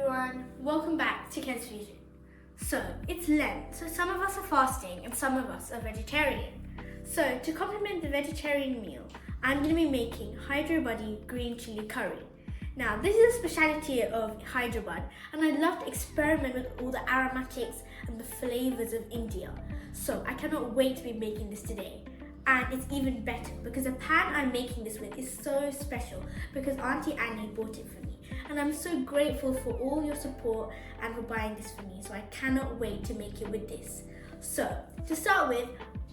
everyone, welcome back to Ken's Fusion. So, it's Lent, so some of us are fasting and some of us are vegetarian. So, to complement the vegetarian meal, I'm going to be making Hyderabadi green chili curry. Now, this is a speciality of Hyderabad and I love to experiment with all the aromatics and the flavours of India. So, I cannot wait to be making this today. And it's even better because the pan I'm making this with is so special because Auntie Annie bought it for me. And I'm so grateful for all your support and for buying this for me. So I cannot wait to make it with this. So to start with,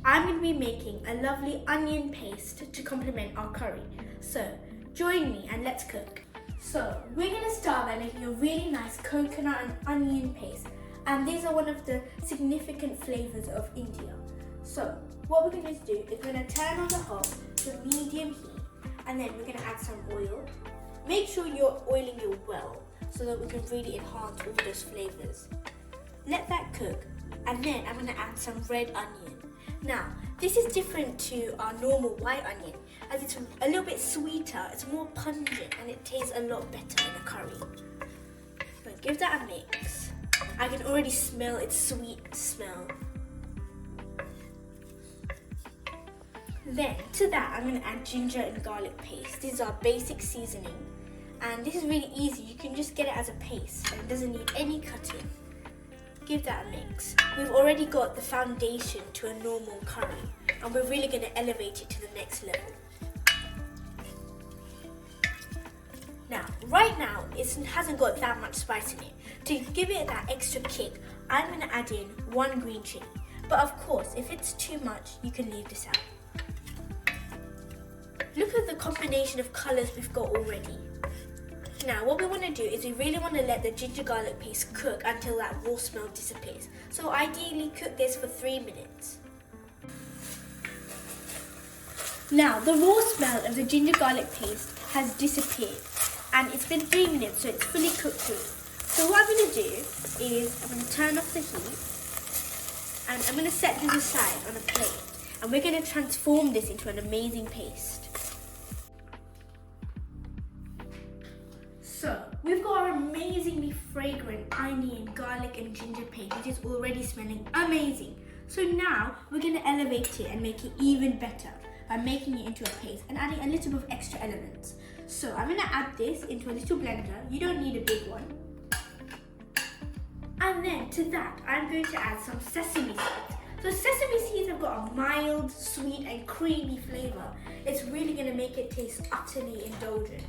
I'm going to be making a lovely onion paste to complement our curry. So join me and let's cook. So we're going to start by making a really nice coconut and onion paste. And these are one of the significant flavours of India. So what we're going to do is we're going to turn on the hob to medium heat and then we're going to add some oil. Make sure you're oiling your well so that we can really enhance all those flavours. Let that cook and then I'm going to add some red onion. Now this is different to our normal white onion as it's a little bit sweeter, it's more pungent and it tastes a lot better in a curry. So give that a mix. I can already smell its sweet smell. Then to that I'm going to add ginger and garlic paste. This is our basic seasoning and this is really easy. You can just get it as a paste and it doesn't need any cutting. Give that a mix. We've already got the foundation to a normal curry and we're really going to elevate it to the next level. Now, right now it hasn't got that much spice in it. To give it that extra kick, I'm going to add in 1 green chili. But of course, if it's too much, you can leave this out. Look at the combination of colours we've got already. Now what we want to do is we really want to let the ginger garlic paste cook until that raw smell disappears. So ideally cook this for 3 minutes. Now the raw smell of the ginger garlic paste has disappeared and it's been 3 minutes so it's fully cooked through. So what I'm going to do is I'm going to turn off the heat and I'm going to set this aside on a plate and we're going to transform this into an amazing paste. So, we've got our amazingly fragrant onion, garlic and ginger paste which is already smelling amazing. So now we're going to elevate it and make it even better by making it into a paste and adding a little bit of extra elements. So I'm going to add this into a little blender. You don't need a big one. And then to that I'm going to add some sesame seeds. So sesame seeds have got a mild, sweet and creamy flavour. It's really going to make it taste utterly indulgent.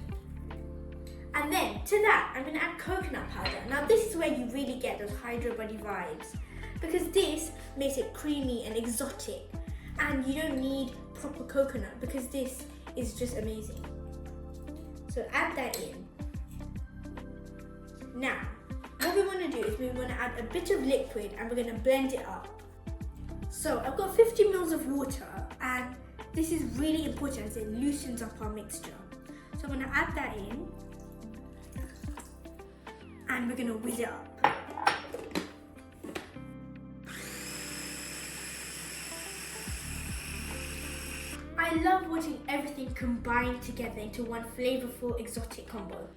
And then to that, I'm going to add coconut powder. Now this is where you really get those Hyderabadi vibes because this makes it creamy and exotic and you don't need proper coconut because this is just amazing. So add that in. Now, what we want to do is we want to add a bit of liquid and we're going to blend it up. So I've got 50 ml of water and this is really important as it loosens up our mixture. So I'm going to add that in. And we're going to whiz it up. I love watching everything combine together into one flavourful exotic combo.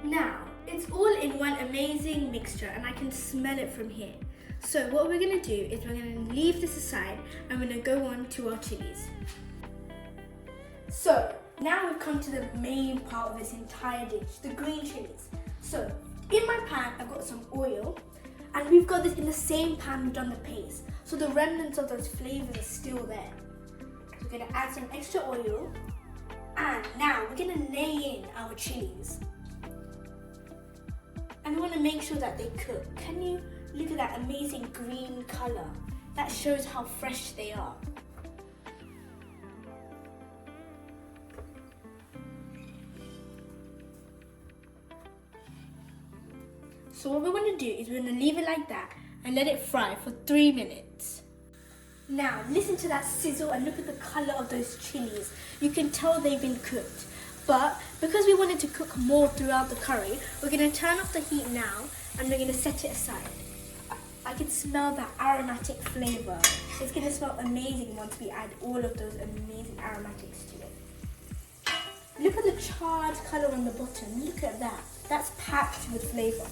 Now, it's all in one amazing mixture and I can smell it from here. So what we're going to do is we're going to leave this aside and we're going to go on to our chilies. So, now we've come to the main part of this entire dish, the green chilies. So, in my pan, I've got some oil, and we've got this in the same pan we've done the paste. So the remnants of those flavours are still there. So we're going to add some extra oil, and now we're going to lay in our chilies. And we want to make sure that they cook. Can you look at that amazing green colour? That shows how fresh they are. So what we want to do is we're going to leave it like that and let it fry for 3 minutes. Now listen to that sizzle and look at the colour of those chilies. You can tell they've been cooked. But because we wanted to cook more throughout the curry, we're going to turn off the heat now and we're going to set it aside. I can smell that aromatic flavour. It's going to smell amazing once we add all of those amazing aromatics to it. Look at the charred colour on the bottom. Look at that. that's packed with flavour.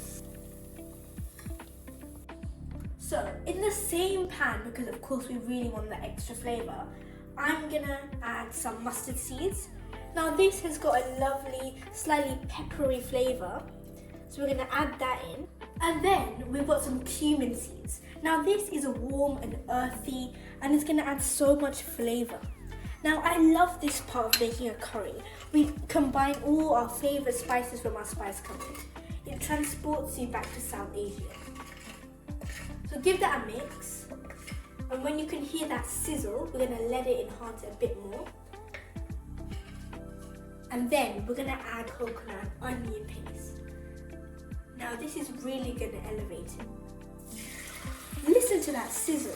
So in the same pan, because of course we really want the extra flavour, I'm gonna add some mustard seeds. Now this has got a lovely, slightly peppery flavour, so we're gonna add that in. And then we've got some cumin seeds. Now this is a warm and earthy, and it's gonna add so much flavour. Now I love this part of making a curry. We combine all our favourite spices from our spice cupboard. It transports you back to South Asia. So give that a mix, and when you can hear that sizzle, we're going to let it enhance it a bit more. And then we're going to add coconut and onion paste. Now this is really going to elevate it. Listen to that sizzle.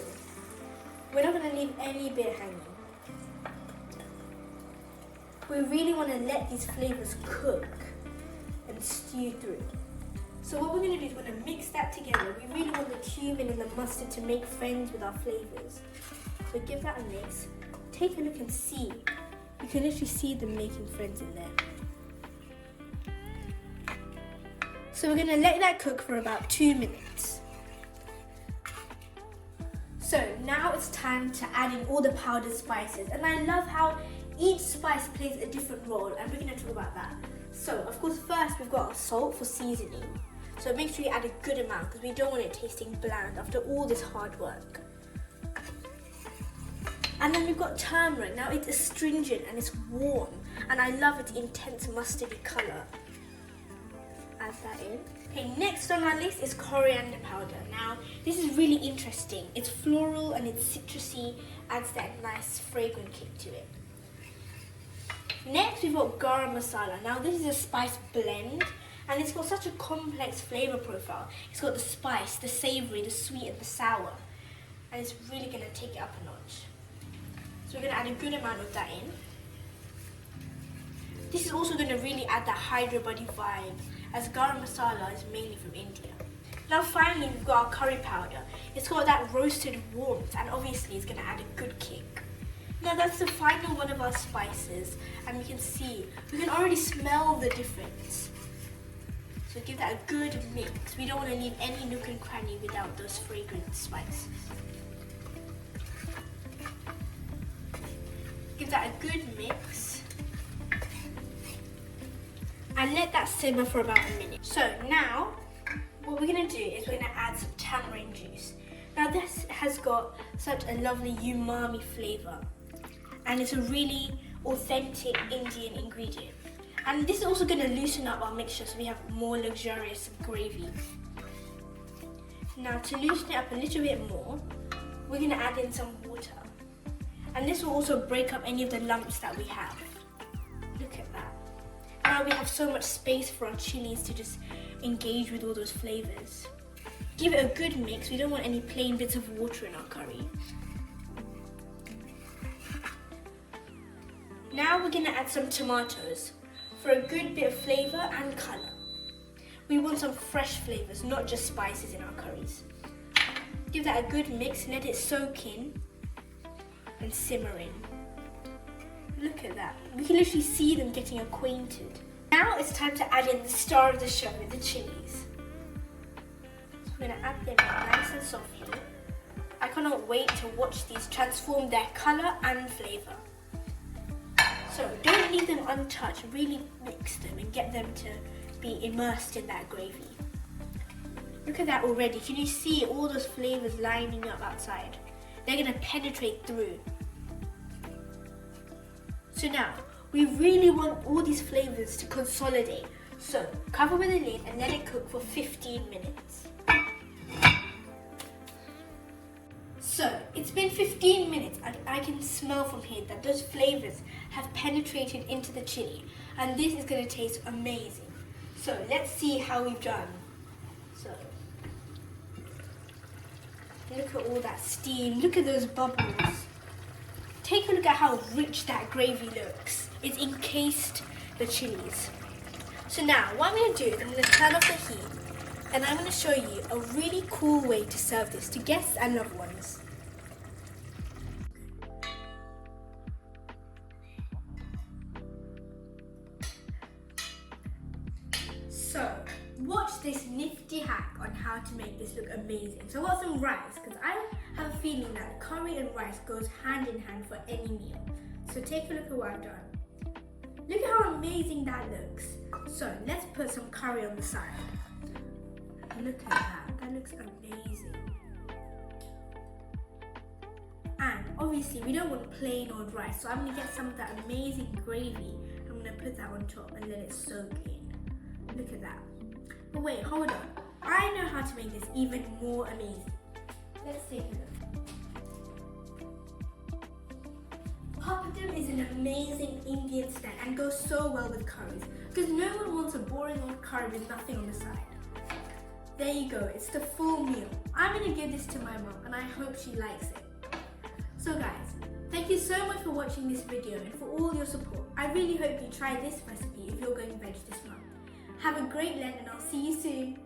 We're not going to leave any bit hanging. We really want to let these flavours cook and stew through. So what we're going to do is we're going to mix that together. We really want the cumin and the mustard to make friends with our flavours. So give that a mix. Take a look and see. You can literally see them making friends in there. So we're going to let that cook for about 2 minutes. So now it's time to add in all the powdered spices. And I love how each spice plays a different role, and we're going to talk about that. So of course first we've got our salt for seasoning. So make sure you add a good amount because we don't want it tasting bland after all this hard work. And then we've got turmeric. Now it's astringent and it's warm, and I love its intense mustardy colour. Add that in. Okay, next on our list is coriander powder. Now this is really interesting. It's floral and it's citrusy, adds that nice fragrant kick to it. Next we've got garam masala. Now this is a spice blend, and it's got such a complex flavour profile. It's got the spice, the savoury, the sweet and the sour, and it's really going to take it up a notch. So we're going to add a good amount of that in. This is also going to really add that Hyderabadi vibe, as garam masala is mainly from India. Now finally we've got our curry powder. It's got that roasted warmth, and obviously it's going to add a good kick. Now that's the final one of our spices, and you can see, we can already smell the difference. So give that a good mix. We don't want to leave any nook and cranny without those fragrant spices. Give that a good mix. And let that simmer for about a minute. So now, what we're going to do is we're going to add some tamarind juice. Now this has got such a lovely umami flavour, and it's a really authentic Indian ingredient. And this is also going to loosen up our mixture so we have more luxurious gravy. Now to loosen it up a little bit more, we're going to add in some water. And this will also break up any of the lumps that we have. Look at that. Now we have so much space for our chilies to just engage with all those flavours. Give it a good mix. We don't want any plain bits of water in our curry. Now we're going to add some tomatoes for a good bit of flavour and colour. We want some fresh flavours, not just spices in our curries. Give that a good mix, let it soak in and simmer in. Look at that. We can literally see them getting acquainted. Now it's time to add in the star of the show, the chilies. So we're going to add them in nice and softly. I cannot wait to watch these transform their colour and flavour. So don't leave them untouched, really mix them and get them to be immersed in that gravy. Look at that already. Can you see all those flavours lining up outside? They're going to penetrate through. So now, we really want all these flavours to consolidate. So cover with a lid and let it cook for 15 minutes. So it's been 15 minutes and I can smell from here that those flavours have penetrated into the chili, and this is going to taste amazing. So let's see how we've done. So look at all that steam, look at those bubbles. Take a look at how rich that gravy looks. It's encased the chilies. So now what I'm going to do is I'm going to turn off the heat, and I'm going to show you a really cool way to serve this to guests and loved ones. So watch this nifty hack on how to make this look amazing. So I got some rice, because I have a feeling that curry and rice goes hand in hand for any meal. So take a look at what I've done. Look at how amazing that looks. So let's put some curry on the side. Look at that, that looks amazing. And obviously we don't want plain old rice, so I'm going to get some of that amazing gravy. I'm going to put that on top and let it soak in. Look at that. But wait, hold on. I know how to make this even more amazing. Let's take a look. Papadum is an amazing Indian snack and goes so well with curries, because no one wants a boring old curry with nothing on the side. There you go, it's the full meal. I'm going to give this to my mom and I hope she likes it. So guys, thank you so much for watching this video and for all your support. I really hope you try this recipe if you're going veg this month. Have a great Lent and I'll see you soon.